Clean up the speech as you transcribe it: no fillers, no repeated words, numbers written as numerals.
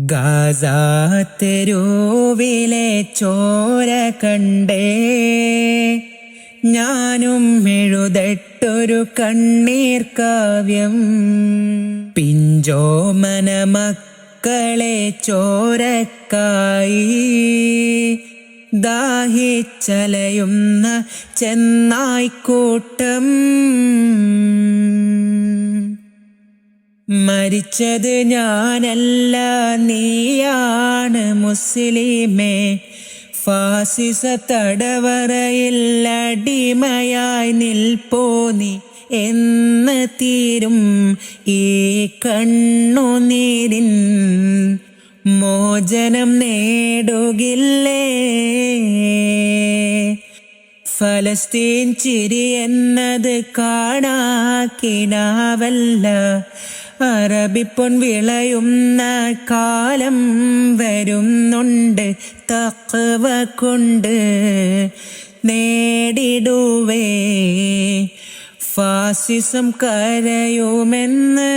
Gaza തെരുവിലെ ചോര കണ്ടേ ഞാനും എഴുതട്ടൊരു കണ്ണീർ കാവ്യം. പിഞ്ചോമന മക്കളെ ചോരക്കായി ദാഹിച്ചലയുന്ന ചെന്നായ്ക്കൂട്ടം. മരിച്ചത് ഞാനല്ല നീയാണ് മുസ്ലിമേ, ഫാസിസ തടവറയിൽ അടിമയായി നിൽപ്പോ നീ എന്ന് തീരും ഈ കണ്ണുനീരിൻ മോചനം നേടുകില്ലേ. ഫലസ്തീൻ ചിരി എന്നത് കാണാക്കിനാവല്ല, അറബിപ്പൊൻ വിളയുന്ന കാലം വരുന്നുണ്ട്. തഖ്വ കൊണ്ട് നേടിടുവേ ഫാസിസം കരയുമെന്ന്.